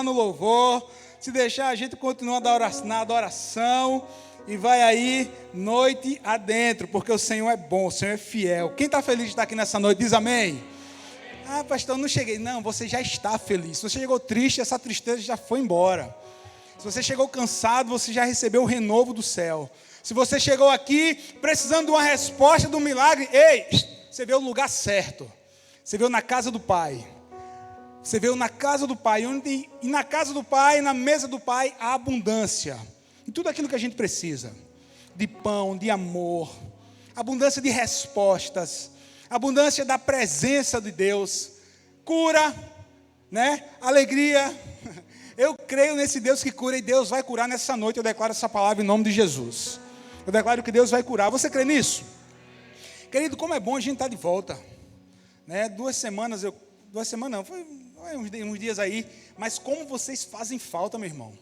No louvor, se deixar a gente continua na adoração e vai aí noite adentro, porque o Senhor é bom, o Senhor é fiel. Quem está feliz de estar aqui nessa noite, diz amém. Ah, pastor, eu não cheguei. Não, você já está feliz. Se você chegou triste, essa tristeza já foi embora. Se você chegou cansado, você já recebeu o renovo do céu. Se você chegou aqui precisando de uma resposta, de um milagre, ei, você veio no lugar certo. Você veio na casa do Pai. Você veio na casa do Pai, e na casa do Pai, na mesa do Pai, há abundância. E tudo aquilo que a gente precisa. De pão, de amor, abundância de respostas, abundância da presença de Deus, cura, né? Alegria. Eu creio nesse Deus que cura e Deus vai curar nessa noite. Eu declaro essa palavra em nome de Jesus. Eu declaro que Deus vai curar. Você crê nisso? Querido, como é bom a gente estar de volta. Né? 2 semanas, não, foi uns dias aí, mas como vocês fazem falta, meu irmão.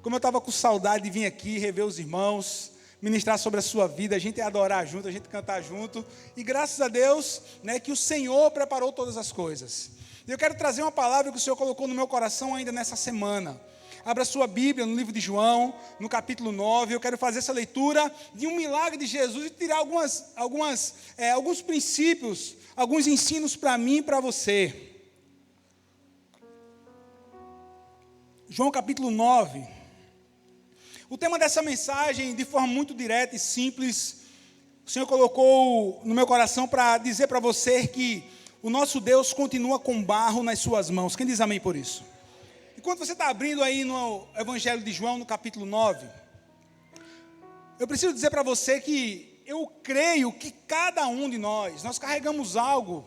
Como eu estava com saudade de vir aqui, rever os irmãos, ministrar sobre a sua vida, a gente adorar junto, a gente cantar junto, e graças a Deus, né, que o Senhor preparou todas as coisas. E eu quero trazer uma palavra que o Senhor colocou no meu coração ainda nessa semana. Abra sua Bíblia no livro de João, no capítulo 9, eu quero fazer essa leitura de um milagre de Jesus e tirar alguns princípios, alguns ensinos para mim e para você. João capítulo 9, o tema dessa mensagem, de forma muito direta e simples, o Senhor colocou no meu coração para dizer para você que o nosso Deus continua com barro nas suas mãos. Quem diz amém por isso? Enquanto você está abrindo aí no Evangelho de João, no capítulo 9, eu preciso dizer para você que eu creio que cada um de nós carregamos algo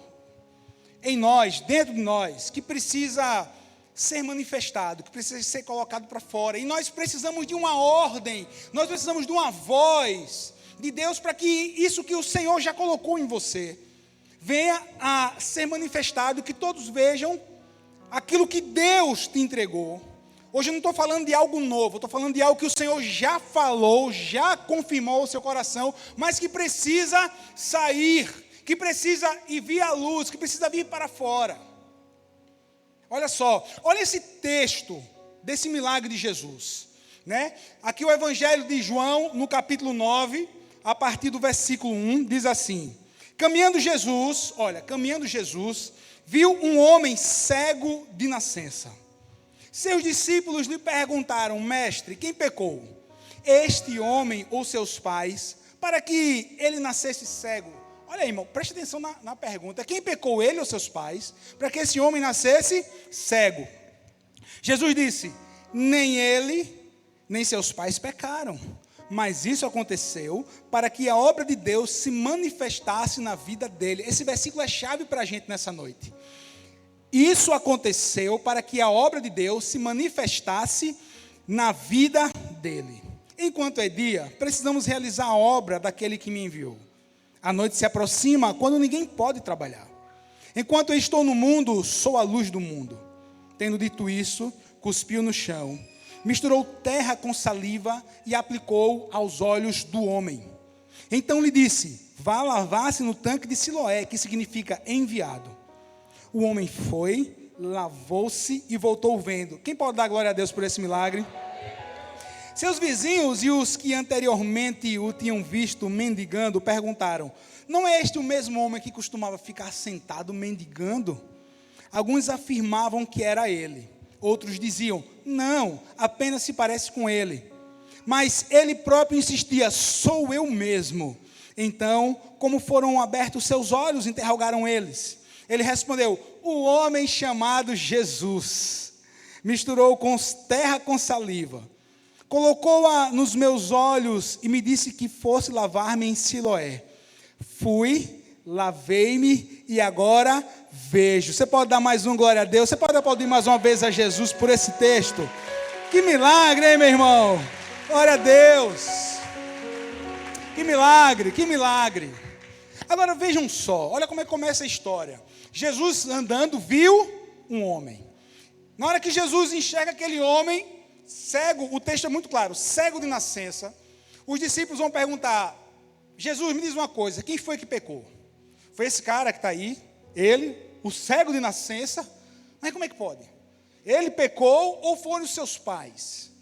em nós, dentro de nós, que precisa ser manifestado, que precisa ser colocado para fora. E nós precisamos de uma ordem, nós precisamos de uma voz de Deus para que isso que o Senhor já colocou em você venha a ser manifestado, que todos vejam aquilo que Deus te entregou. Hoje eu não estou falando de algo novo, estou falando de algo que o Senhor já falou, já confirmou o seu coração, mas que precisa sair, que precisa ir vir à luz, que precisa vir para fora. Olha só, olha esse texto desse milagre de Jesus, né? Aqui o Evangelho de João, no capítulo 9, a partir do versículo 1, diz assim: caminhando Jesus, viu um homem cego de nascença. Seus discípulos lhe perguntaram: mestre, quem pecou? Este homem ou seus pais, para que ele nascesse cego? Olha aí, irmão, preste atenção na pergunta. Quem pecou, ele ou seus pais, para que esse homem nascesse cego? Jesus disse: nem ele, nem seus pais pecaram, mas isso aconteceu para que a obra de Deus se manifestasse na vida dele. Esse versículo é chave para a gente nessa noite. Isso aconteceu para que a obra de Deus se manifestasse na vida dele. Enquanto é dia, precisamos realizar a obra daquele que me enviou. A noite se aproxima quando ninguém pode trabalhar. Enquanto eu estou no mundo, sou a luz do mundo. Tendo dito isso, cuspiu no chão, misturou terra com saliva e aplicou aos olhos do homem. Então lhe disse: vá lavar-se no tanque de Siloé, que significa enviado. O homem foi, lavou-se e voltou vendo. Quem pode dar glória a Deus por esse milagre? Seus vizinhos e os que anteriormente o tinham visto mendigando perguntaram: não é este o mesmo homem que costumava ficar sentado mendigando? Alguns afirmavam que era ele. Outros diziam: não, apenas se parece com ele. Mas ele próprio insistia: sou eu mesmo. Então, como foram abertos seus olhos, interrogaram eles. Ele respondeu: o homem chamado Jesus misturou terra com saliva, colocou-a nos meus olhos e me disse que fosse lavar-me em Siloé. Fui, lavei-me e agora vejo. Você pode dar mais um glória a Deus? Você pode aplaudir mais uma vez a Jesus por esse texto? Que milagre, hein, meu irmão? Glória a Deus. Que milagre, que milagre. Agora vejam só, olha como é que começa a história. Jesus andando viu um homem. Na hora que Jesus enxerga aquele homem cego, o texto é muito claro, cego de nascença, os discípulos vão perguntar: Jesus, me diz uma coisa, quem foi que pecou? Foi esse cara que está aí, ele, o cego de nascença, mas como é que pode? Ele pecou ou foram os seus pais?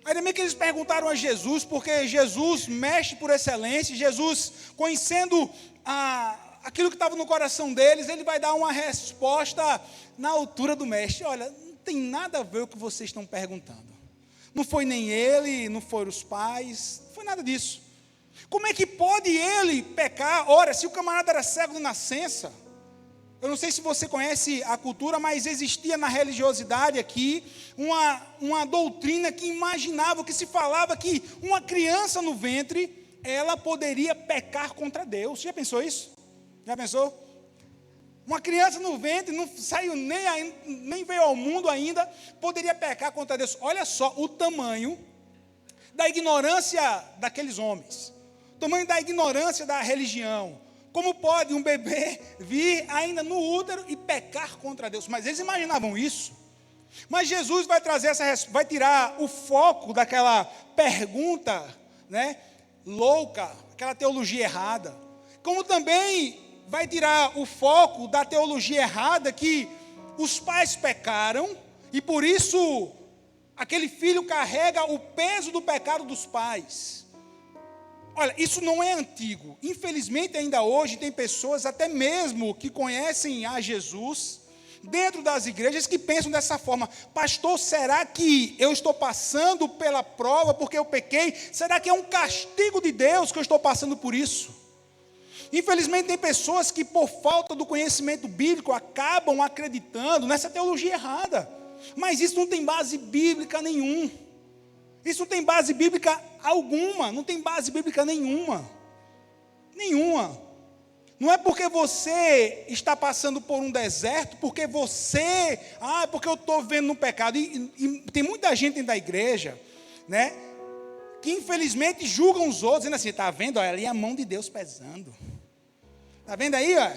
Aí também que eles perguntaram a Jesus, porque Jesus mexe por excelência, Jesus, conhecendo aquilo que estava no coração deles, ele vai dar uma resposta na altura do mestre. Olha, não tem nada a ver com o que vocês estão perguntando. Não foi nem ele, não foram os pais, não foi nada disso. Como é que pode ele pecar? Ora, se o camarada era cego de nascença, eu não sei se você conhece a cultura, mas existia na religiosidade aqui uma doutrina que imaginava, que se falava que uma criança no ventre, ela poderia pecar contra Deus. Já pensou isso? Já pensou? Uma criança no ventre, não saiu nem veio ao mundo ainda, poderia pecar contra Deus. Olha só o tamanho da ignorância daqueles homens, o tamanho da ignorância da religião. Como pode um bebê vir ainda no útero e pecar contra Deus? Mas eles imaginavam isso. Mas Jesus vai tirar o foco daquela pergunta, né, louca, aquela teologia errada. Como também vai tirar o foco da teologia errada que os pais pecaram e por isso aquele filho carrega o peso do pecado dos pais. Olha, isso não é antigo. Infelizmente, ainda hoje, tem pessoas, até mesmo que conhecem a Jesus, dentro das igrejas, que pensam dessa forma: pastor, será que eu estou passando pela prova porque eu pequei? Será que é um castigo de Deus que eu estou passando por isso? Infelizmente, tem pessoas que, por falta do conhecimento bíblico, acabam acreditando nessa teologia errada. Mas isso não tem base bíblica nenhuma. Isso não tem base bíblica alguma, não tem base bíblica nenhuma. Nenhuma. Não é porque você está passando por um deserto, porque porque eu estou vivendo no pecado. E tem muita gente dentro da igreja, né, que infelizmente julgam os outros, dizendo assim: está vendo, olha, ali é a mão de Deus pesando. Está vendo aí, ó?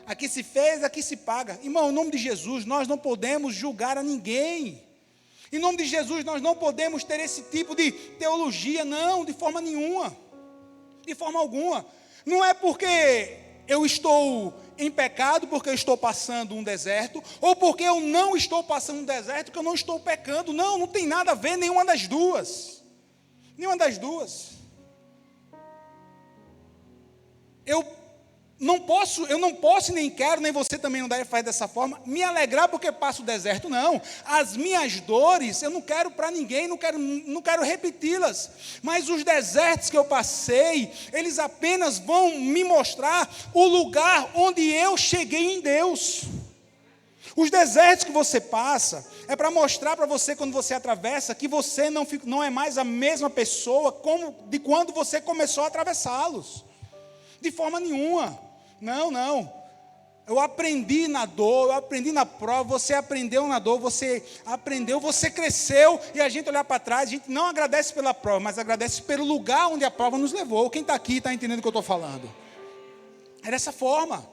Aqui se fez, aqui se paga. Irmão, em nome de Jesus, nós não podemos julgar a ninguém. Em nome de Jesus, nós não podemos ter esse tipo de teologia, não, de forma nenhuma. De forma alguma. Não é porque eu estou em pecado, porque eu estou passando um deserto, ou porque eu não estou passando um deserto, que eu não estou pecando. Não, não tem nada a ver, nenhuma das duas. Nenhuma das duas. Eu não posso e nem quero, nem você também não deve fazer dessa forma, me alegrar porque passo o deserto, não. As minhas dores, eu não quero para ninguém, não quero repeti-las. Mas os desertos que eu passei, eles apenas vão me mostrar o lugar onde eu cheguei em Deus. Os desertos que você passa, é para mostrar para você, quando você atravessa, que você não é mais a mesma pessoa como de quando você começou a atravessá-los. De forma nenhuma. Não. Eu aprendi na dor, eu aprendi na prova, você aprendeu na dor, você aprendeu, você cresceu, e a gente olhar para trás, a gente não agradece pela prova, mas agradece pelo lugar onde a prova nos levou. Quem está aqui está entendendo o que eu estou falando. É dessa forma.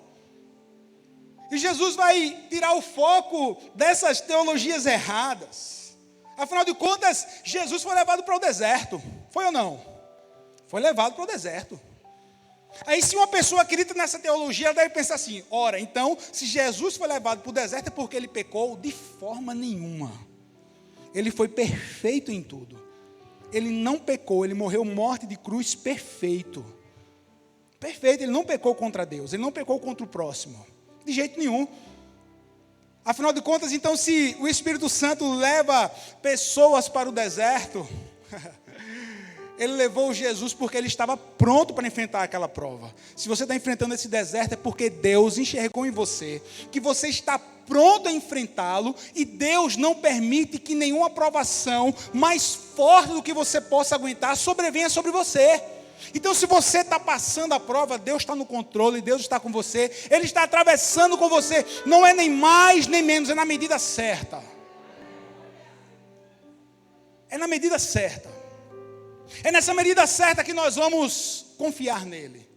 E Jesus vai tirar o foco dessas teologias erradas. Afinal de contas, Jesus foi levado para o deserto. Foi ou não? Foi levado para o deserto. Aí, se uma pessoa acredita nessa teologia, ela deve pensar assim: ora, então, se Jesus foi levado para o deserto, é porque ele pecou? De forma nenhuma. Ele foi perfeito em tudo. Ele não pecou, ele morreu morte de cruz perfeito. Perfeito, ele não pecou contra Deus, ele não pecou contra o próximo. De jeito nenhum. Afinal de contas, então, se o Espírito Santo leva pessoas para o deserto, ele levou Jesus porque ele estava pronto para enfrentar aquela prova. Se você está enfrentando esse deserto, é porque Deus enxergou em você que você está pronto a enfrentá-lo, e Deus não permite que nenhuma provação mais forte do que você possa aguentar sobrevenha sobre você. Então, se você está passando a prova, Deus está no controle, Deus está com você, Ele está atravessando com você. Não é nem mais nem menos, é na medida certa. É na medida certa. É nessa medida certa que nós vamos confiar nele.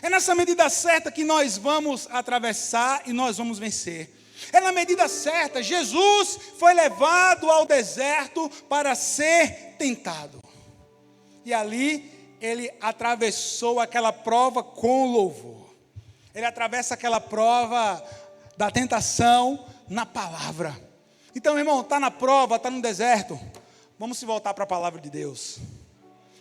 É nessa medida certa que nós vamos atravessar e nós vamos vencer. É na medida certa. Jesus foi levado ao deserto para ser tentado. E ali ele atravessou aquela prova com louvor. Ele atravessa aquela prova da tentação na palavra. Então, irmão, está na prova, está no deserto. Vamos se voltar para a palavra de Deus.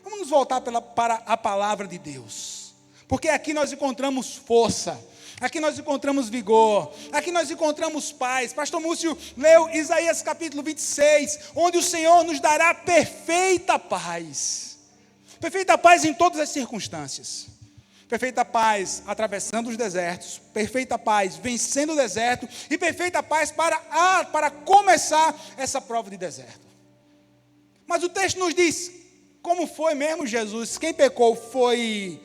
Vamos nos voltar para a palavra de Deus. Porque aqui nós encontramos força. Aqui nós encontramos vigor. Aqui nós encontramos paz. Pastor Múcio leu Isaías capítulo 26, onde o Senhor nos dará perfeita paz. Perfeita paz em todas as circunstâncias. Perfeita paz atravessando os desertos, perfeita paz vencendo o deserto e perfeita paz para começar essa prova de deserto. Mas o texto nos diz, como foi mesmo Jesus? Quem pecou foi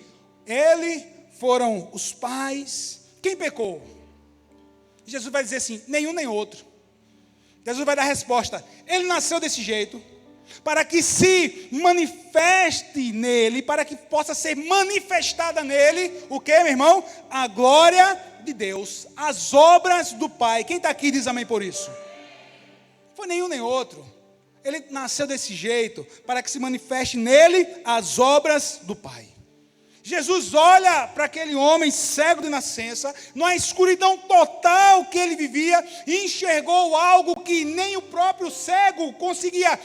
ele, foram os pais. Quem pecou? Jesus vai dizer assim, nenhum nem outro. Jesus vai dar a resposta, ele nasceu desse jeito, para que se manifeste nele, para que possa ser manifestada nele, o que, meu irmão? A glória de Deus, as obras do Pai. Quem está aqui diz amém por isso? Foi nenhum nem outro. Ele nasceu desse jeito, para que se manifeste nele as obras do Pai. Jesus olha para aquele homem cego de nascença, numa escuridão total que ele vivia, e enxergou algo que nem o próprio cego conseguia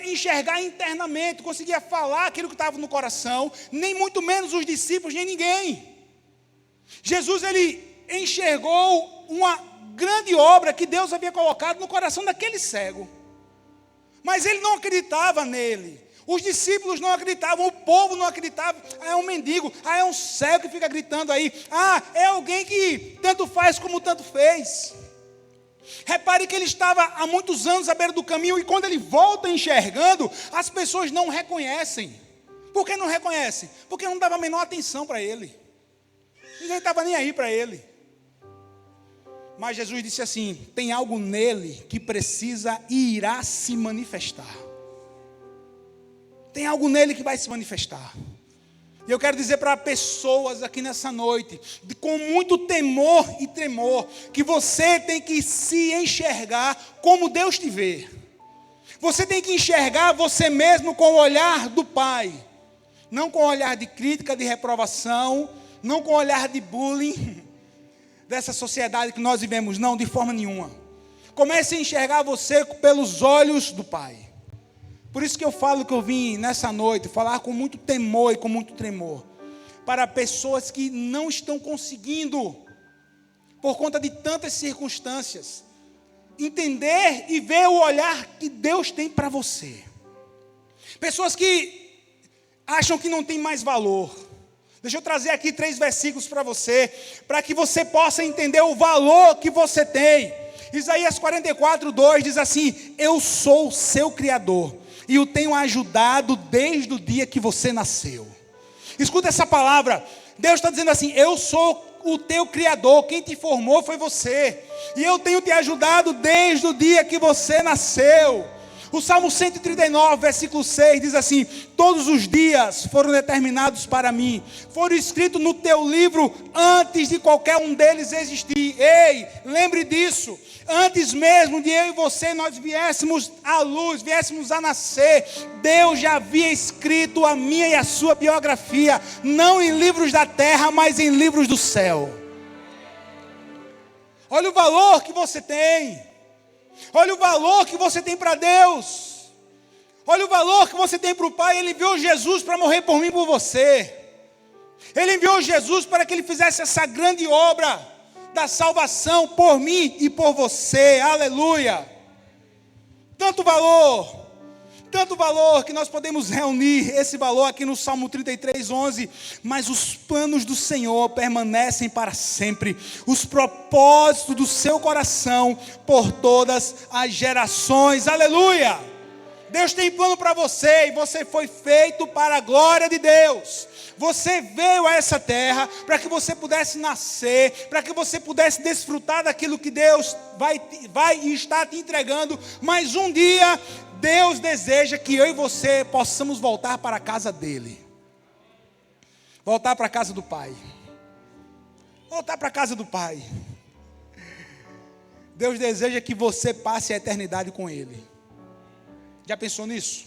enxergar internamente, conseguia falar aquilo que estava no coração, nem muito menos os discípulos, nem ninguém. Jesus, ele enxergou uma grande obra que Deus havia colocado no coração daquele cego, mas ele não acreditava nele. Os discípulos não acreditavam, o povo não acreditava. É um mendigo, é um cego que fica gritando aí. É alguém que tanto faz como tanto fez. Repare que ele estava há muitos anos à beira do caminho e quando ele volta enxergando, as pessoas não reconhecem. Por que não reconhecem? Porque não dava a menor atenção para ele. Ninguém estava nem aí para ele. Mas Jesus disse assim, tem algo nele que precisa e irá se manifestar. Tem algo nele que vai se manifestar. E eu quero dizer para pessoas aqui nessa noite, com muito temor e tremor, que você tem que se enxergar como Deus te vê. Você tem que enxergar você mesmo com o olhar do Pai. Não com o olhar de crítica, de reprovação, não com o olhar de bullying, dessa sociedade que nós vivemos, não, de forma nenhuma. Comece a enxergar você pelos olhos do Pai. Por isso que eu falo que eu vim nessa noite falar com muito temor e com muito tremor para pessoas que não estão conseguindo, por conta de tantas circunstâncias, entender e ver o olhar que Deus tem para você. Pessoas que acham que não tem mais valor. Deixa eu trazer aqui 3 versículos para você, para que você possa entender o valor que você tem. Isaías 44:2 diz assim, eu sou o seu Criador e o tenho ajudado desde o dia que você nasceu. Escuta essa palavra, Deus está dizendo assim, eu sou o teu Criador, quem te formou foi você, e eu tenho te ajudado desde o dia que você nasceu. O Salmo 139, versículo 6 diz assim, todos os dias foram determinados para mim, foram escritos no teu livro antes de qualquer um deles existir. Ei, lembre disso, antes mesmo de eu e você nós viéssemos à luz, viéssemos a nascer, Deus já havia escrito a minha e a sua biografia, não em livros da terra, mas em livros do céu. Olha o valor que você tem. Olha o valor que você tem para Deus. Olha o valor que você tem para o Pai. Ele enviou Jesus para morrer por mim e por você. Ele enviou Jesus para que Ele fizesse essa grande obra da salvação por mim e por você. Aleluia. Tanto valor que nós podemos reunir esse valor aqui no Salmo 33:11, mas os planos do Senhor permanecem para sempre, os propósitos do seu coração por todas as gerações. Aleluia. Deus tem plano para você e você foi feito para a glória de Deus. Você veio a essa terra para que você pudesse nascer, para que você pudesse desfrutar daquilo que Deus vai estar te entregando, mas um dia Deus deseja que eu e você possamos voltar para a casa dele. Voltar para a casa do Pai. Voltar para a casa do Pai. Deus deseja que você passe a eternidade com Ele. Já pensou nisso?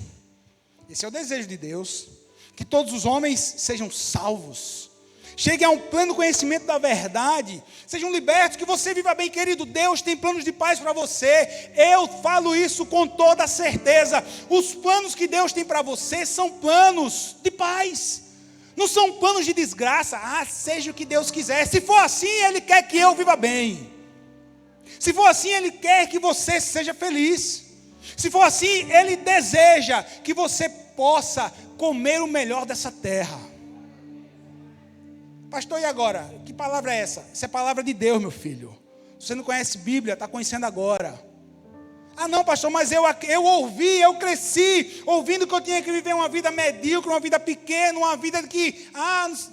Esse é o desejo de Deus. Que todos os homens sejam salvos. Chegue a um pleno conhecimento da verdade. Sejam libertos, que você viva bem, querido. Deus tem planos de paz para você. Eu falo isso com toda certeza. Os planos que Deus tem para você são planos de paz. Não são planos de desgraça. Seja o que Deus quiser. Se for assim, Ele quer que eu viva bem. Se for assim, Ele quer que você seja feliz. Se for assim, Ele deseja que você possa comer o melhor dessa terra. Pastor, e agora? Que palavra é essa? Essa é a palavra de Deus, meu filho. Se você não conhece Bíblia, está conhecendo agora. Não, pastor, mas eu ouvi, eu cresci, ouvindo que eu tinha que viver uma vida medíocre, uma vida pequena, uma vida que...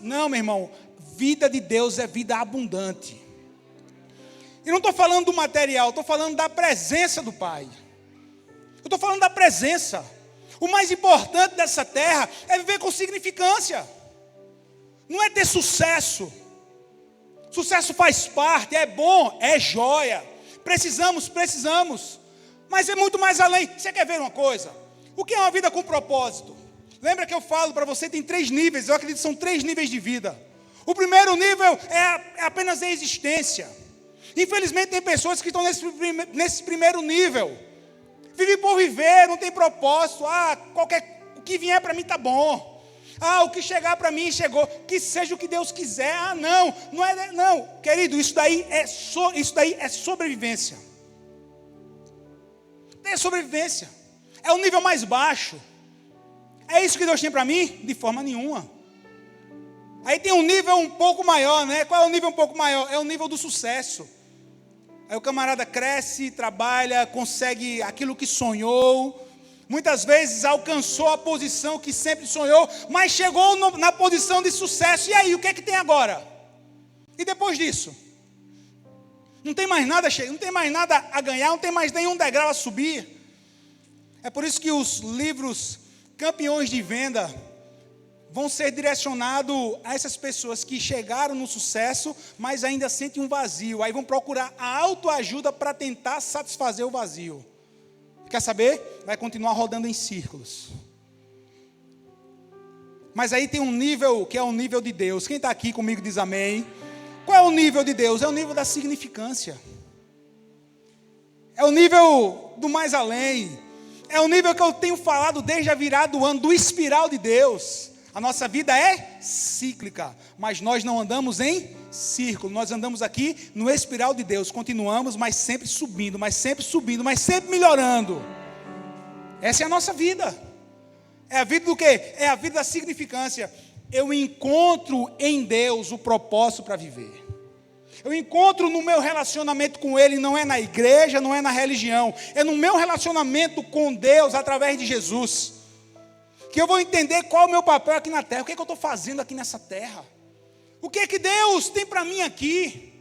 não, meu irmão. Vida de Deus é vida abundante. E não estou falando do material, estou falando da presença do Pai. Eu estou falando da presença. O mais importante dessa terra é viver com significância. Não é ter sucesso. Sucesso faz parte, é bom, é joia. Precisamos. Mas é muito mais além. Você quer ver uma coisa? O que é uma vida com propósito? Lembra que eu falo para você, tem 3 níveis. Eu acredito que são 3 níveis de vida. O primeiro nível é apenas a existência. Infelizmente tem pessoas que estão nesse primeiro nível. Vive por viver, não tem propósito. O que vier para mim está bom. O que chegar para mim chegou. Que seja o que Deus quiser. Não. Querido, isso daí é sobrevivência. É sobrevivência. É o nível mais baixo. É isso que Deus tem para mim? De forma nenhuma. Aí tem um nível um pouco maior, né? Qual é o nível um pouco maior? É o nível do sucesso. Aí o camarada cresce, trabalha, consegue aquilo que sonhou. Muitas vezes alcançou a posição que sempre sonhou, mas chegou na posição de sucesso. E aí, o que é que tem agora? E depois disso? Não tem mais nada a ganhar, não tem mais nenhum degrau a subir. É por isso que os livros campeões de venda vão ser direcionados a essas pessoas que chegaram no sucesso, mas ainda sentem um vazio. Aí vão procurar a autoajuda para tentar satisfazer o vazio. Quer saber? Vai continuar rodando em círculos. Mas aí tem um nível que é o nível de Deus. Quem está aqui comigo diz amém. Qual é o nível de Deus? É o nível da significância. É o nível do mais além. É o nível que eu tenho falado desde a virada do ano, do espiral de Deus. A nossa vida é cíclica, mas nós não andamos em círculo. Nós andamos aqui no espiral de Deus. Continuamos, mas sempre subindo, mas sempre melhorando. Essa é a nossa vida. É a vida do quê? É a vida da significância. Eu encontro em Deus o propósito para viver. Eu encontro no meu relacionamento com Ele, não é na igreja, não é na religião. É no meu relacionamento com Deus através de Jesus. Que eu vou entender qual é o meu papel aqui na terra. O que é que eu estou fazendo aqui nessa terra? O que é que Deus tem para mim aqui?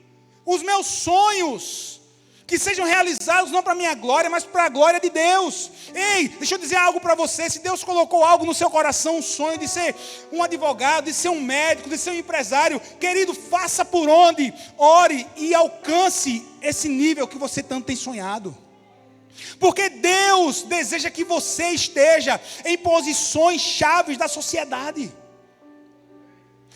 Os meus sonhos. Que sejam realizados não para a minha glória, mas para a glória de Deus. Ei, deixa eu dizer algo para você. Se Deus colocou algo no seu coração, um sonho de ser um advogado, de ser um médico, de ser um empresário, querido, faça por onde, ore e alcance esse nível que você tanto tem sonhado. Porque Deus deseja que você esteja em posições chaves da sociedade.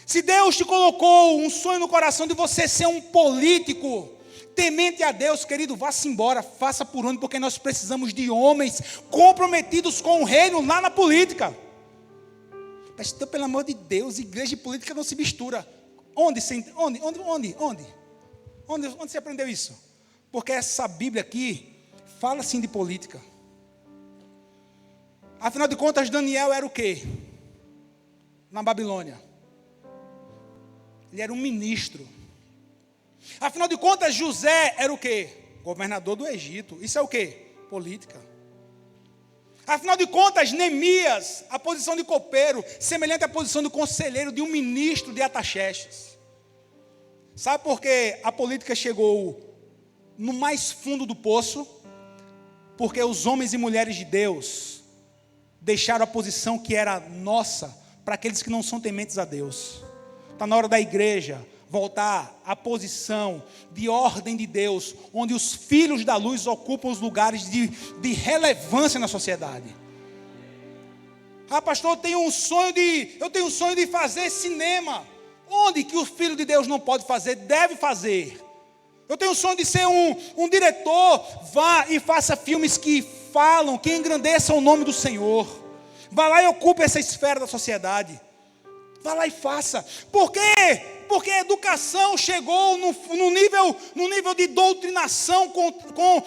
Se Deus te colocou um sonho no coração de você ser um político temente a Deus, querido, vá-se embora, faça por onde, porque nós precisamos de homens comprometidos com o reino lá na política. Pastor, pelo amor de Deus, igreja e política não se mistura. Onde você aprendeu isso? Porque essa Bíblia aqui fala sim de política. Afinal de contas, Daniel era o quê? Na Babilônia. Ele era um ministro. Afinal de contas, José era o quê? Governador do Egito. Isso é o quê? Política. Afinal de contas, Neemias, a posição de copeiro, semelhante à posição do conselheiro de um ministro de Artaxerxes. Sabe por que a política chegou no mais fundo do poço? Porque os homens e mulheres de Deus deixaram a posição que era nossa para aqueles que não são tementes a Deus. Está na hora da igreja voltar à posição de ordem de Deus, onde os filhos da luz ocupam os lugares de relevância na sociedade. Pastor, eu tenho um sonho de fazer cinema. Onde que o Filho de Deus não pode fazer, deve fazer. Eu tenho o sonho de ser um diretor. Vá e faça filmes que falam, que engrandeçam o nome do Senhor. Vá lá e ocupe essa esfera da sociedade. Vá lá e faça. Por quê? Porque a educação chegou no nível de doutrinação com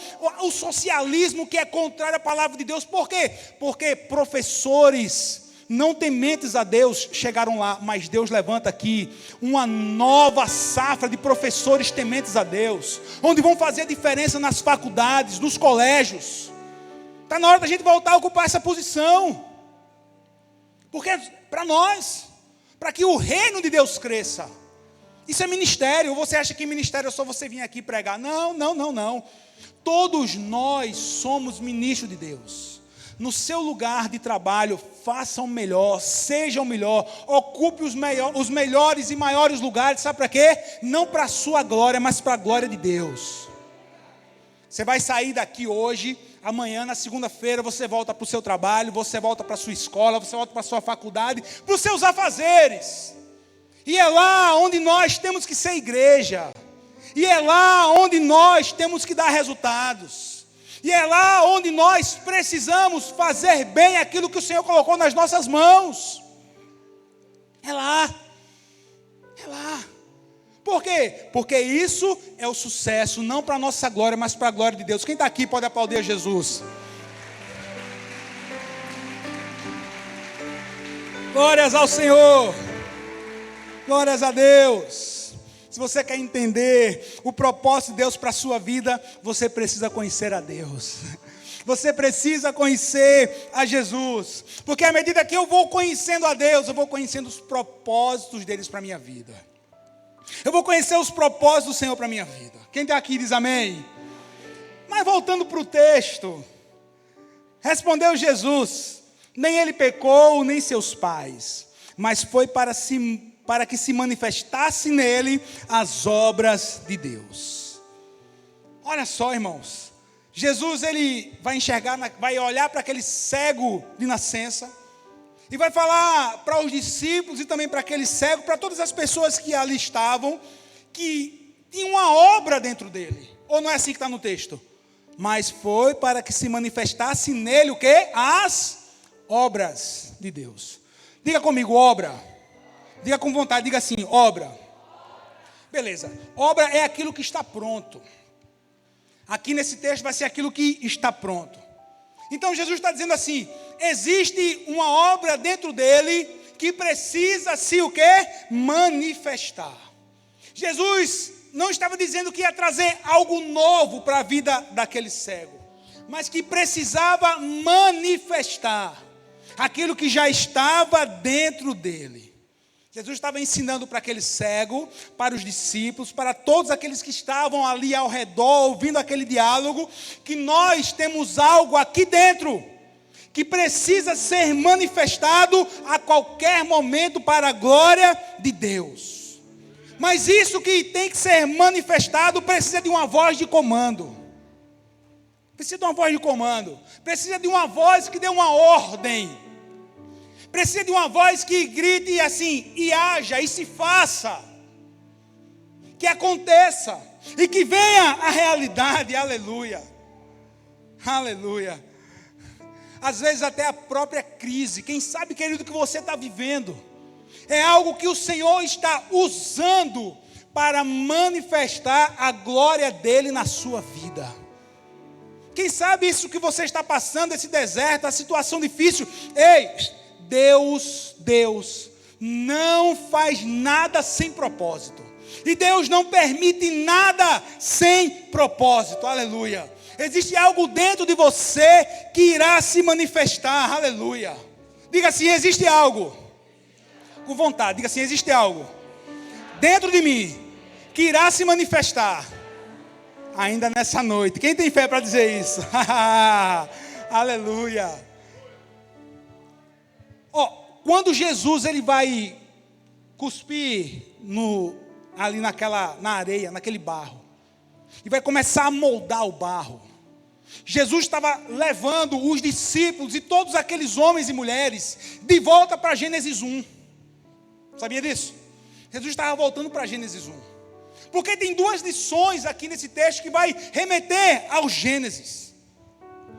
o socialismo, que é contrário à palavra de Deus. Por quê? Porque professores não tementes a Deus chegaram lá, mas Deus levanta aqui uma nova safra de professores tementes a Deus, onde vão fazer a diferença nas faculdades, nos colégios. Está na hora da gente voltar a ocupar essa posição. Porque para nós, para que o reino de Deus cresça. Isso é ministério. Ou você acha que ministério é só você vir aqui pregar? Não. Todos nós somos ministros de Deus. No seu lugar de trabalho, faça o melhor, seja o melhor, ocupe os melhores e maiores lugares. Sabe para quê? Não para a sua glória, mas para a glória de Deus. Você vai sair daqui hoje, amanhã, na segunda-feira, você volta para o seu trabalho, você volta para a sua escola, você volta para a sua faculdade, para os seus afazeres. E é lá onde nós temos que ser igreja. E é lá onde nós temos que dar resultados. E é lá onde nós precisamos fazer bem aquilo que o Senhor colocou nas nossas mãos. É lá. Por quê? Porque isso é o sucesso, não para a nossa glória, mas para a glória de Deus. Quem está aqui pode aplaudir a Jesus. Glórias ao Senhor. Glórias a Deus. Se você quer entender o propósito de Deus para a sua vida, você precisa conhecer a Deus. Você precisa conhecer a Jesus. Porque à medida que eu vou conhecendo a Deus, eu vou conhecendo os propósitos deles para a minha vida. Eu vou conhecer os propósitos do Senhor para a minha vida. Quem está aqui diz amém. Mas voltando para o texto, respondeu Jesus: nem ele pecou, nem seus pais, mas foi para que se manifestasse nele as obras de Deus. Olha só, irmãos, Jesus ele vai enxergar, vai olhar para aquele cego de nascença, e vai falar para os discípulos e também para aquele cego, para todas as pessoas que ali estavam, que tinha uma obra dentro dele. Ou não é assim que está no texto? Mas foi para que se manifestasse nele o quê? As obras de Deus. Diga comigo, obra. Diga com vontade, diga assim, obra. Beleza, obra é aquilo que está pronto. Aqui nesse texto vai ser aquilo que está pronto. Então Jesus está dizendo assim, existe uma obra dentro dele que precisa se o quê? Manifestar. Jesus não estava dizendo que ia trazer algo novo para a vida daquele cego, mas que precisava manifestar aquilo que já estava dentro dele. Jesus estava ensinando para aquele cego, para os discípulos, para todos aqueles que estavam ali ao redor, ouvindo aquele diálogo, que nós temos algo aqui dentro, que precisa ser manifestado a qualquer momento para a glória de Deus. Mas isso que tem que ser manifestado precisa de uma voz de comando. Precisa de uma voz de comando. Precisa de uma voz que dê uma ordem. Precisa de uma voz que grite assim, e haja, e se faça. Que aconteça. E que venha a realidade, aleluia. Aleluia. Às vezes até a própria crise, quem sabe, querido, que você está vivendo, é algo que o Senhor está usando para manifestar a glória dEle na sua vida. Quem sabe isso que você está passando, esse deserto, a situação difícil, ei, Deus não faz nada sem propósito. E Deus não permite nada sem propósito. Aleluia. Existe algo dentro de você que irá se manifestar. Aleluia. Diga assim, existe algo. Com vontade, diga assim, existe algo dentro de mim que irá se manifestar ainda nessa noite. Quem tem fé para dizer isso? Aleluia. Quando Jesus ele vai cuspir ali na areia, naquele barro, e vai começar a moldar o barro, Jesus estava levando os discípulos e todos aqueles homens e mulheres de volta para Gênesis 1. Sabia disso? Jesus estava voltando para Gênesis 1. Porque tem duas lições aqui nesse texto que vai remeter ao Gênesis.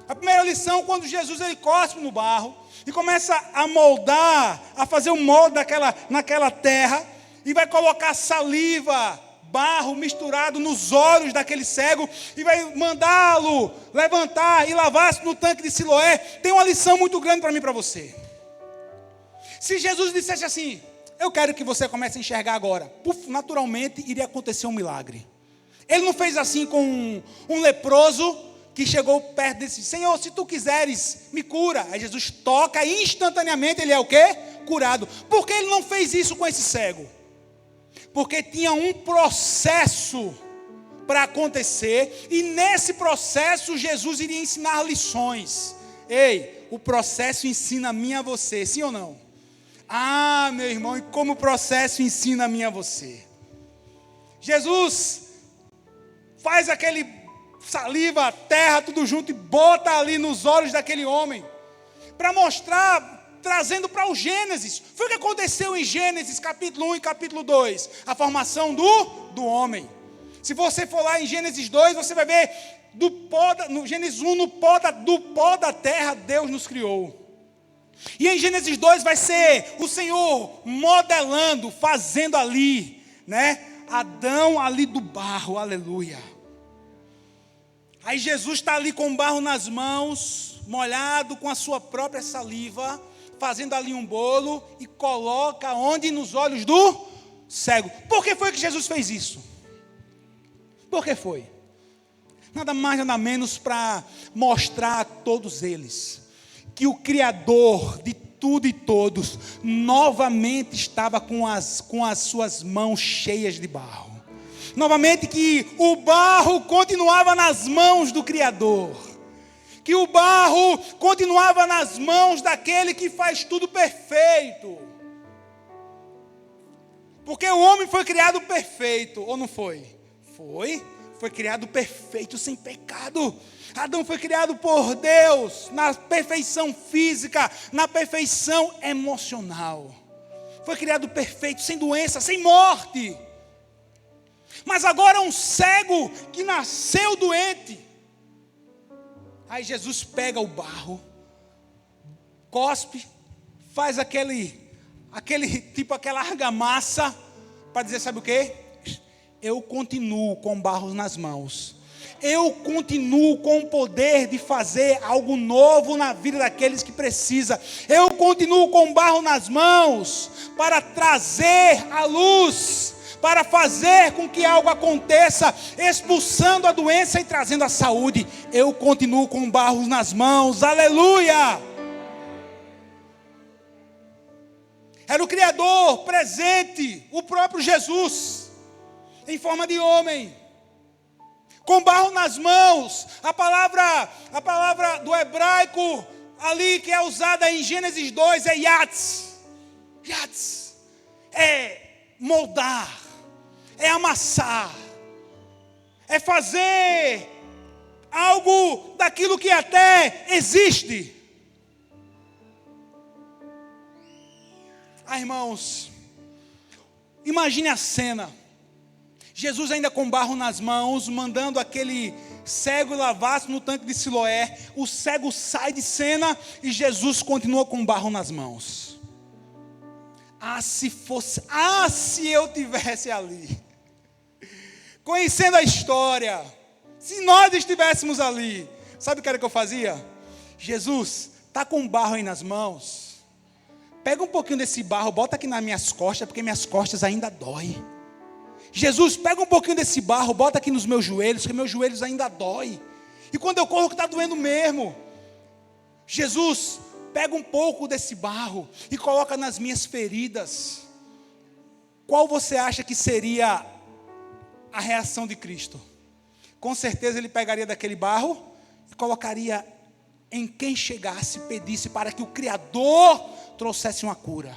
A primeira lição, quando Jesus ele cospe no barro e começa a moldar, a fazer um molde naquela terra, e vai colocar saliva, barro misturado nos olhos daquele cego, e vai mandá-lo levantar e lavar-se no tanque de Siloé. Tem uma lição muito grande para mim e para você. Se Jesus dissesse assim: eu quero que você comece a enxergar agora, naturalmente iria acontecer um milagre. Ele não fez assim com um leproso que chegou perto desse: Senhor, se tu quiseres, me cura. Aí Jesus toca e instantaneamente ele é o quê? Curado. Por que ele não fez isso com esse cego? Porque tinha um processo para acontecer, e nesse processo Jesus iria ensinar lições. Ei, o processo ensina a mim e a você, sim ou não? Ah, meu irmão, e como o processo ensina a mim e a você? Jesus faz aquele saliva, terra, tudo junto, e bota ali nos olhos daquele homem, para mostrar, trazendo para o Gênesis. Foi o que aconteceu em Gênesis capítulo 1 e capítulo 2, a formação do homem. Se você for lá em Gênesis 2, você vai ver, no Gênesis 1, do pó da terra, Deus nos criou. E em Gênesis 2 vai ser o Senhor modelando, fazendo ali, né, Adão ali do barro, aleluia. Aí Jesus está ali com o barro nas mãos, molhado com a sua própria saliva, fazendo ali um bolo, e coloca onde? Nos olhos do cego. Por que foi que Jesus fez isso? Por que foi? Nada mais, nada menos para mostrar a todos eles que o Criador de tudo e todos novamente estava com as suas mãos cheias de barro. Novamente que o barro continuava nas mãos do Criador. Que o barro continuava nas mãos daquele que faz tudo perfeito. Porque o homem foi criado perfeito, ou não foi? Foi criado perfeito, sem pecado. Adão foi criado por Deus na perfeição física, na perfeição emocional. Foi criado perfeito, sem doença, sem morte. Mas agora um cego que nasceu doente. Aí Jesus pega o barro, cospe, faz aquela argamassa, para dizer, sabe o quê? Eu continuo com barro nas mãos. Eu continuo com o poder de fazer algo novo na vida daqueles que precisam. Eu continuo com barro nas mãos para trazer a luz, para fazer com que algo aconteça, expulsando a doença e trazendo a saúde. Eu continuo com barro nas mãos, aleluia! Era o Criador presente, o próprio Jesus, em forma de homem, com barro nas mãos. A palavra do hebraico ali que é usada em Gênesis 2 é yatz. Yatz é moldar, é amassar, é fazer algo daquilo que até existe. Ah, irmãos, imagine a cena. Jesus ainda com barro nas mãos, mandando aquele cego lavar-se no tanque de Siloé. O cego sai de cena e Jesus continua com barro nas mãos. Se eu tivesse ali, conhecendo a história, se nós estivéssemos ali, sabe o que era que eu fazia? Jesus, está com barro aí nas mãos, pega um pouquinho desse barro, bota aqui nas minhas costas, porque minhas costas ainda dói. Jesus, pega um pouquinho desse barro, bota aqui nos meus joelhos, porque meus joelhos ainda dói. E quando eu corro que está doendo mesmo. Jesus, pega um pouco desse barro e coloca nas minhas feridas. Qual você acha que seria a reação de Cristo? Com certeza ele pegaria daquele barro e colocaria em quem chegasse, pedisse para que o Criador trouxesse uma cura.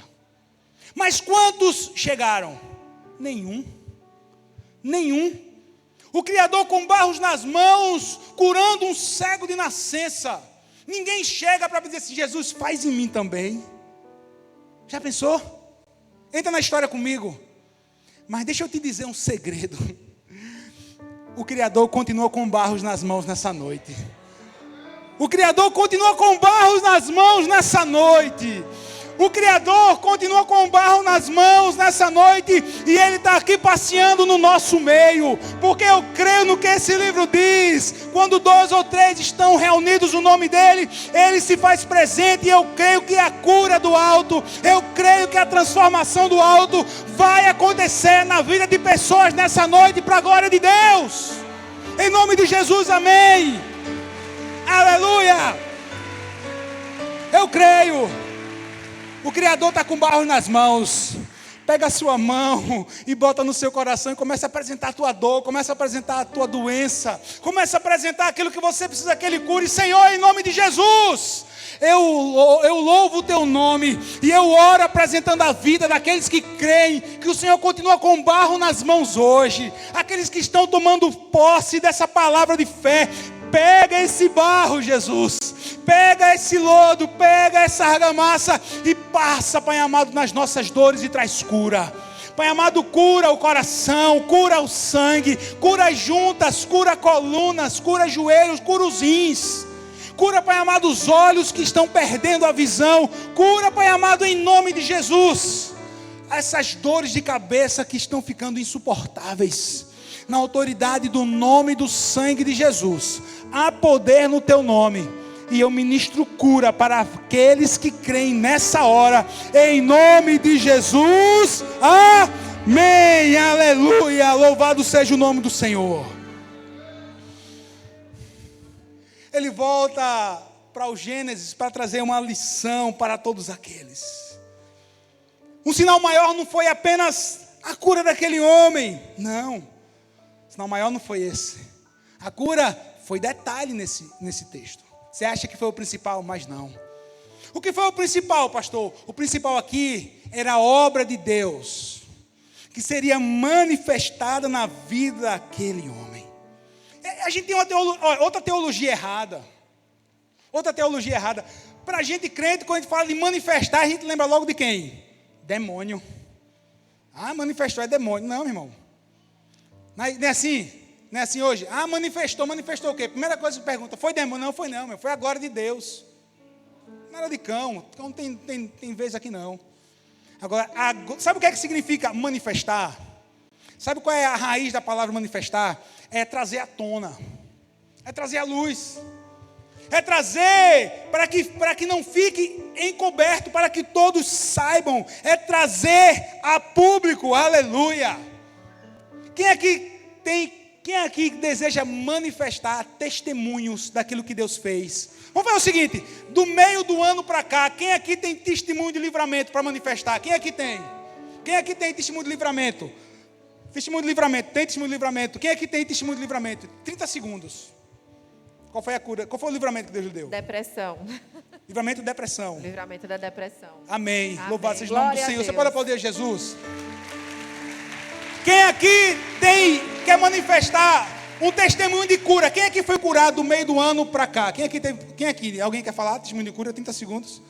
Mas quantos chegaram? Nenhum. O Criador com barros nas mãos, curando um cego de nascença. Ninguém chega para dizer assim: Jesus, faz em mim também. Já pensou? Entra na história comigo. Mas deixa eu te dizer um segredo. O Criador continua com barros nas mãos nessa noite. O Criador continua com barros nas mãos nessa noite. O Criador continua com barro nas mãos nessa noite. E Ele está aqui passeando no nosso meio. Porque eu creio no que esse livro diz. Quando 2 ou 3 estão reunidos no nome dEle, Ele se faz presente. E eu creio que a cura do alto, eu creio que a transformação do alto vai acontecer na vida de pessoas nessa noite, para a glória de Deus. Em nome de Jesus, amém. Aleluia. Eu creio. O Criador está com barro nas mãos. Pega a sua mão e bota no seu coração e começa a apresentar a tua dor, começa a apresentar a tua doença, começa a apresentar aquilo que você precisa que Ele cure. Senhor, em nome de Jesus, eu louvo o teu nome e eu oro apresentando a vida daqueles que creem que o Senhor continua com barro nas mãos hoje, aqueles que estão tomando posse dessa palavra de fé. Pega esse barro, Jesus, pega esse lodo, pega essa argamassa e passa, Pai amado, nas nossas dores e traz cura. Pai amado, cura o coração, cura o sangue, cura as juntas, cura colunas, cura joelhos, cura os rins. Cura, Pai amado, os olhos que estão perdendo a visão. Cura, Pai amado, em nome de Jesus, essas dores de cabeça que estão ficando insuportáveis. Na autoridade do nome e do sangue de Jesus, há poder no teu nome. E eu ministro cura para aqueles que creem nessa hora. Em nome de Jesus. Amém. Aleluia. Louvado seja o nome do Senhor. Ele volta para o Gênesis para trazer uma lição para todos aqueles. Um sinal maior não foi apenas a cura daquele homem. Não. O sinal maior não foi esse. A cura foi detalhe nesse texto. Você acha que foi o principal? Mas não. O que foi o principal, pastor? O principal aqui era a obra de Deus, que seria manifestada na vida daquele homem. A gente tem outra teologia errada. Outra teologia errada. Para a gente crente, quando a gente fala de manifestar, a gente lembra logo de quem? Demônio. Manifestou é demônio. Não, meu irmão. Não é assim? Não é assim hoje? Manifestou o quê? Primeira coisa que pergunta, foi demônio? Não, foi não, meu. Foi a glória de Deus. Não era de cão. Cão tem vez aqui não. Agora, sabe o que é que significa manifestar? Sabe qual é a raiz da palavra manifestar? É trazer à tona. É trazer à luz. É trazer para que não fique encoberto, para que todos saibam. É trazer a público. Aleluia. Quem aqui deseja manifestar testemunhos daquilo que Deus fez? Vamos fazer o seguinte, do meio do ano para cá, quem aqui tem testemunho de livramento para manifestar? Quem aqui tem? Quem aqui tem testemunho de livramento? Testemunho de livramento, tem testemunho de livramento. Quem aqui tem testemunho de livramento? 30 segundos. Qual foi a cura? Qual foi o livramento que Deus lhe deu? Depressão. Livramento da depressão. Livramento da depressão. Amém. Amém. Louvado seja o nome do Glória a Senhor. Deus. Você pode aplaudir a Jesus? Quem aqui quer manifestar um testemunho de cura? Quem aqui foi curado do meio do ano para cá? Quem aqui? Alguém quer falar? Testemunho de cura, 30 segundos.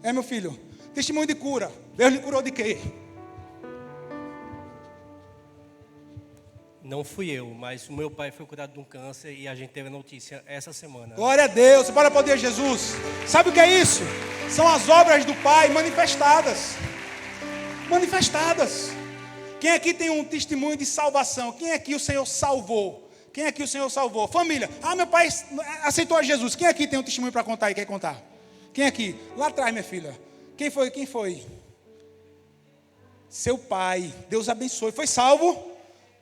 Meu filho. Testemunho de cura. Deus lhe curou de quê? Não fui eu, mas o meu pai foi curado de um câncer e a gente teve a notícia essa semana. Glória a Deus. Você pode aplaudir a Jesus? Sabe o que é isso? São as obras do Pai manifestadas. Manifestadas. Quem aqui tem um testemunho de salvação? Quem aqui o Senhor salvou? Quem aqui o Senhor salvou? Família. Meu pai aceitou a Jesus. Quem aqui tem um testemunho para contar e quer contar? Quem aqui? Lá atrás, minha filha. Quem foi? Quem foi? Seu pai. Deus abençoe. Foi salvo?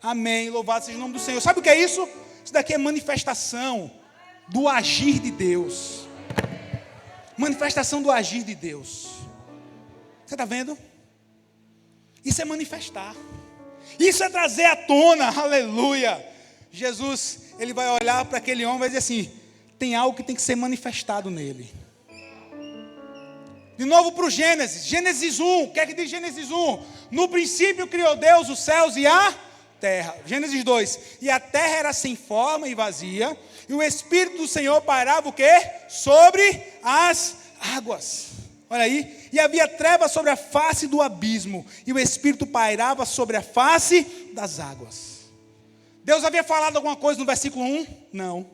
Amém. Louvado seja o nome do Senhor. Sabe o que é isso? Isso daqui é manifestação do agir de Deus. Manifestação do agir de Deus. Você está vendo? Isso é manifestar. Isso é trazer à tona. Aleluia. Jesus, ele vai olhar para aquele homem e vai dizer assim, tem algo que tem que ser manifestado nele. De novo para o Gênesis. Gênesis 1. O que é que diz Gênesis 1? No princípio criou Deus os céus e a terra. Gênesis 2. E a terra era sem forma e vazia. E o Espírito do Senhor pairava o quê? Sobre as águas. Olha aí. E havia trevas sobre a face do abismo, e o Espírito pairava sobre a face das águas. Deus havia falado alguma coisa no versículo 1? Não.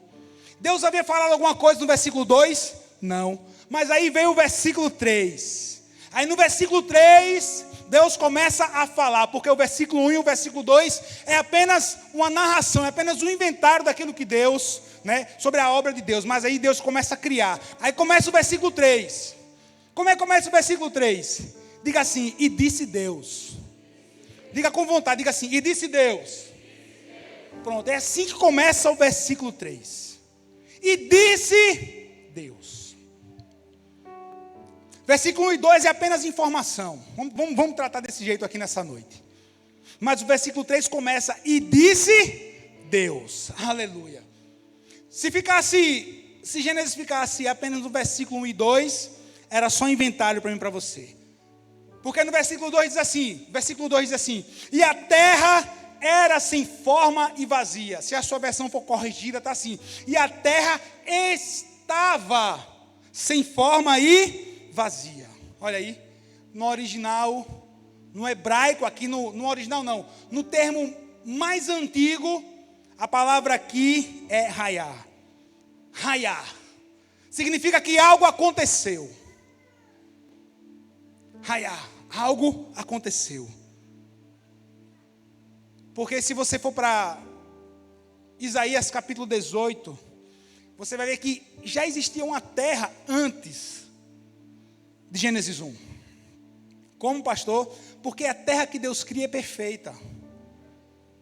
Deus havia falado alguma coisa no versículo 2? Não. Mas aí veio o versículo 3. Aí no versículo 3, Deus começa a falar, porque o versículo 1 e o versículo 2 é apenas uma narração, é apenas um inventário daquilo que Deus, sobre a obra de Deus. Mas aí Deus começa a criar. Aí começa o versículo 3. Como é que começa o versículo 3? Diga assim, e disse Deus. Diga com vontade, diga assim, e disse Deus. Pronto, é assim que começa o versículo 3. E disse Deus. Versículo 1 e 2 é apenas informação. Vamos tratar desse jeito aqui nessa noite. Mas o versículo 3 começa, e disse Deus. Aleluia. Se Gênesis ficasse apenas no versículo 1 e 2, era só inventário para mim e para você. Porque no versículo 2 diz assim, e a terra era sem forma e vazia. Se a sua versão for corrigida, está assim, e a terra estava sem forma e vazia. Olha aí, no original, no hebraico aqui, no original não, no termo mais antigo, a palavra aqui é raiar. Raiar significa que algo aconteceu. Raiar, algo aconteceu. Porque se você for para Isaías capítulo 18, você vai ver que já existia uma terra antes de Gênesis 1. Como, pastor? Porque a terra que Deus cria é perfeita.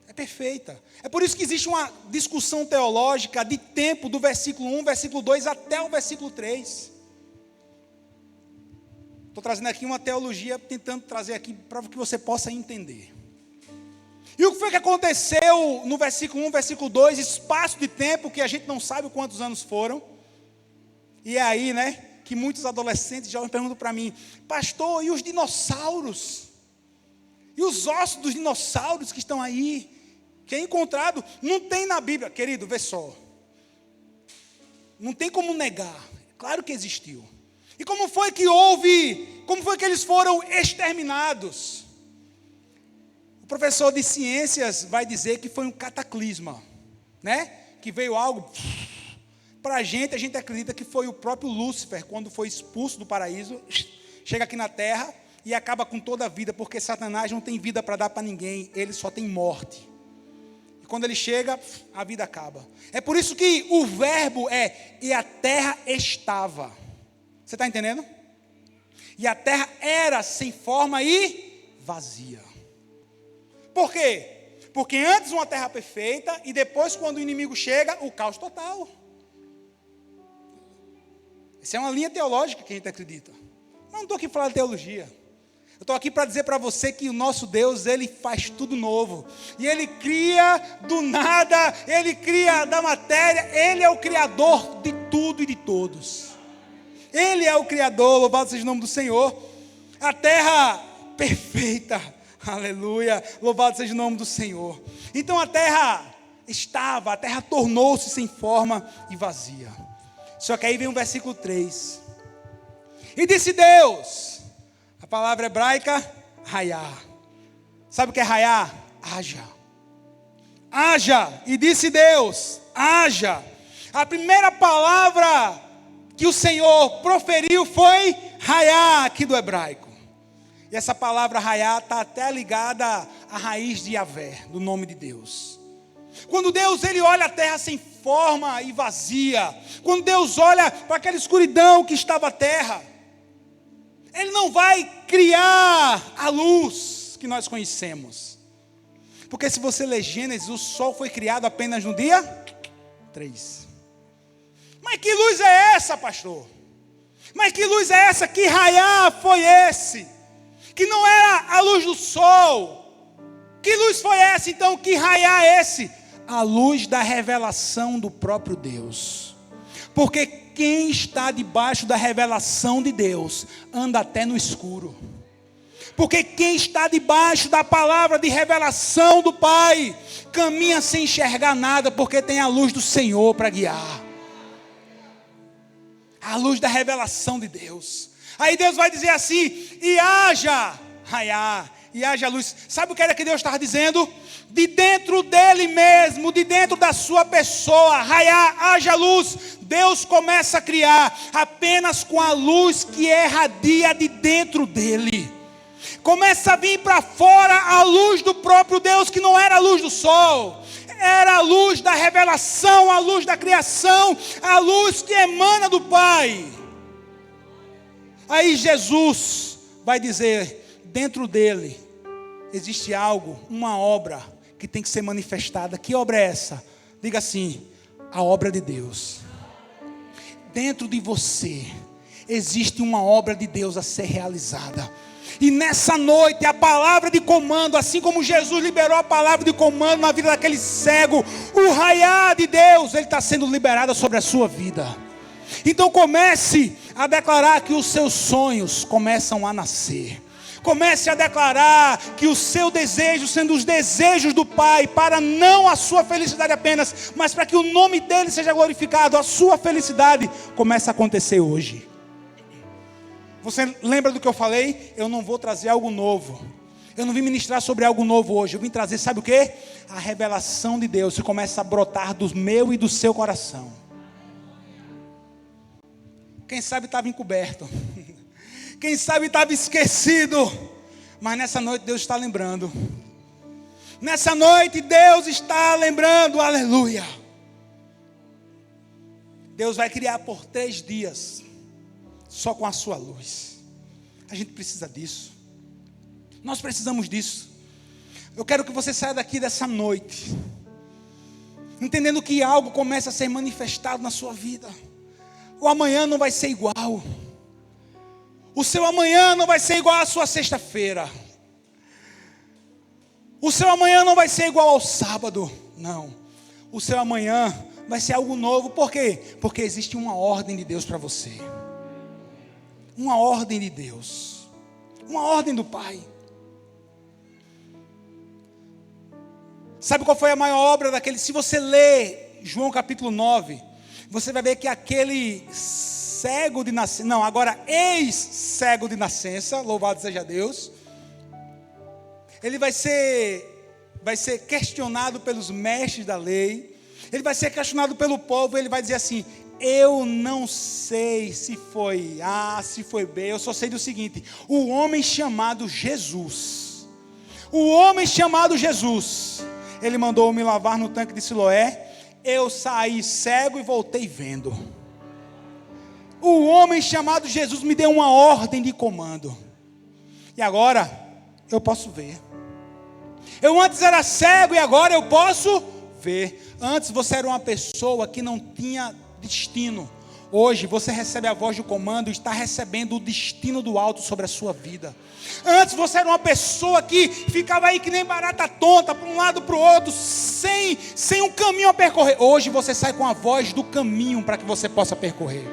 É perfeita. É por isso que existe uma discussão teológica de tempo do versículo 1, versículo 2 até o versículo 3. Estou trazendo aqui uma teologia, tentando trazer aqui para que você possa entender. E o que foi que aconteceu no versículo 1, versículo 2, espaço de tempo que a gente não sabe quantos anos foram. E é aí, que muitos adolescentes já me perguntam para mim, pastor, e os dinossauros? E os ossos dos dinossauros que estão aí? Que é encontrado? Não tem na Bíblia. Querido, vê só. Não tem como negar. Claro que existiu. E como foi que eles foram exterminados? O professor de ciências vai dizer que foi um cataclisma, que veio algo. Para a gente acredita que foi o próprio Lúcifer, quando foi expulso do paraíso, chega aqui na terra e acaba com toda a vida, porque Satanás não tem vida para dar para ninguém, ele só tem morte. E quando ele chega, a vida acaba. É por isso que o verbo é, e a terra estava. Você está entendendo? E a terra era sem forma e vazia. Por quê? Porque antes uma terra perfeita e depois quando o inimigo chega, o caos total. Essa é uma linha teológica que a gente acredita. Mas não estou aqui para falar de teologia. Eu estou aqui para dizer para você que o nosso Deus, Ele faz tudo novo. E Ele cria do nada, Ele cria da matéria, Ele é o Criador de tudo e de todos. Ele é o Criador, louvado seja o nome do Senhor. A terra perfeita, aleluia, louvado seja o nome do Senhor. Então a terra tornou-se sem forma e vazia. Só que aí vem o versículo 3. E disse Deus, a palavra hebraica, raiar. Sabe o que é raiar? Haja. Haja. E disse Deus, haja. A primeira palavra que o Senhor proferiu foi raiar aqui do hebraico. E essa palavra raiar está até ligada à raiz de Yahvé, do nome de Deus. Quando Deus ele olha a terra sem forma e vazia, quando Deus olha para aquela escuridão que estava a terra, Ele não vai criar a luz que nós conhecemos. Porque se você ler Gênesis, o sol foi criado apenas no dia 3. Mas que luz é essa, pastor? Mas que luz é essa? Que raiar foi esse? Que não era a luz do sol. Que luz foi essa então? Que raiar é esse? A luz da revelação do próprio Deus. Porque quem está debaixo da revelação de Deus anda até no escuro. Porque quem está debaixo da palavra de revelação do Pai caminha sem enxergar nada, porque tem a luz do Senhor para guiar. A luz da revelação de Deus. Aí Deus vai dizer assim: e haja raiar, e haja luz. Sabe o que era que Deus estava dizendo? De dentro dele mesmo, de dentro da sua pessoa, raiar, haja luz. Deus começa a criar apenas com a luz que irradia de dentro dele. Começa a vir para fora a luz do próprio Deus, que não era a luz do sol, era a luz da revelação, a luz da criação, a luz que emana do Pai. Aí Jesus vai dizer: dentro dele existe algo, uma obra que tem que ser manifestada. Que obra é essa? Diga assim: a obra de Deus. Dentro de você existe uma obra de Deus a ser realizada. E nessa noite a palavra de comando, assim como Jesus liberou a palavra de comando na vida daquele cego, o raiar de Deus, ele está sendo liberado sobre a sua vida. Então comece a declarar que os seus sonhos começam a nascer. Comece a declarar que o seu desejo, sendo os desejos do Pai, para não a sua felicidade apenas, mas para que o nome dele seja glorificado, a sua felicidade começa a acontecer hoje. Você lembra do que eu falei? Eu não vou trazer algo novo. Eu não vim ministrar sobre algo novo hoje. Eu vim trazer, sabe o quê? A revelação de Deus que começa a brotar do meu e do seu coração. Quem sabe estava encoberto. Quem sabe estava esquecido. Mas nessa noite Deus está lembrando. Nessa noite Deus está lembrando. Aleluia. Deus vai criar por 3 dias. Só com a sua luz. A gente precisa disso. Nós precisamos disso. Eu quero que você saia daqui dessa noite entendendo que algo começa a ser manifestado na sua vida. O amanhã não vai ser igual. O seu amanhã não vai ser igual à sua sexta-feira. O seu amanhã não vai ser igual ao sábado. Não. O seu amanhã vai ser algo novo. Por quê? Porque existe uma ordem de Deus para você. Uma ordem de Deus. Uma ordem do Pai. Sabe qual foi a maior obra daquele? Se você ler João capítulo 9, você vai ver que aquele cego de nascença, não, agora ex-cego de nascença, louvado seja Deus, ele vai ser questionado pelos mestres da lei, ele vai ser questionado pelo povo, ele vai dizer assim: eu não sei se foi A, se foi B, eu só sei do seguinte: o homem chamado Jesus, ele mandou me lavar no tanque de Siloé, eu saí cego e voltei vendo. O homem chamado Jesus me deu uma ordem de comando, e agora eu posso ver. Eu antes era cego e agora eu posso ver. Antes você era uma pessoa que não tinha destino. Hoje você recebe a voz do comando e está recebendo o destino do alto sobre a sua vida. Antes você era uma pessoa que ficava aí que nem barata tonta, para um lado para o outro, sem um caminho a percorrer. Hoje você sai com a voz do caminho para que você possa percorrer.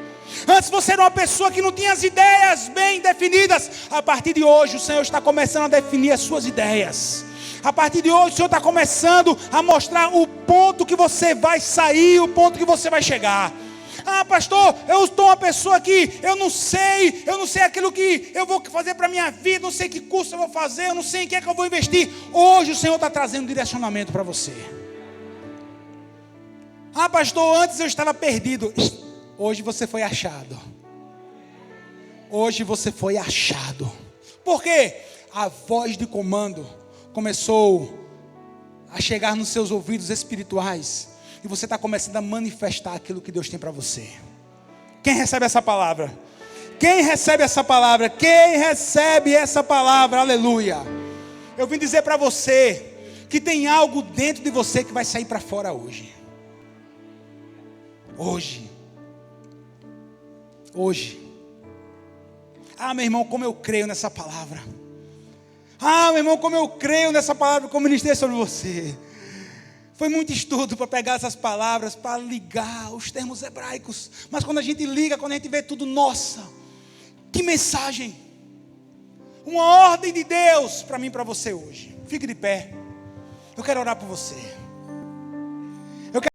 Antes você era uma pessoa que não tinha as ideias bem definidas. A partir de hoje o Senhor está começando a definir as suas ideias. A partir de hoje o Senhor está começando a mostrar o ponto que você vai sair, o ponto que você vai chegar. Ah, pastor, eu estou uma pessoa que eu não sei aquilo que eu vou fazer para a minha vida, não sei que curso eu vou fazer, eu não sei em que é que eu vou investir. Hoje o Senhor está trazendo direcionamento para você. Ah, pastor, antes eu estava perdido. Hoje você foi achado. Hoje você foi achado. Por quê? A voz de comando começou a chegar nos seus ouvidos espirituais. E você está começando a manifestar aquilo que Deus tem para você. Quem recebe essa palavra? Quem recebe essa palavra? Quem recebe essa palavra? Aleluia. Eu vim dizer para você que tem algo dentro de você que vai sair para fora hoje. Hoje. Ah, meu irmão, como eu creio nessa palavra. Ah, meu irmão, como eu creio nessa palavra que eu ministrei sobre você. Foi muito estudo para pegar essas palavras, para ligar os termos hebraicos. Mas quando a gente liga, quando a gente vê tudo, nossa, que mensagem. Uma ordem de Deus para mim e para você hoje. Fique de pé. Eu quero orar por você.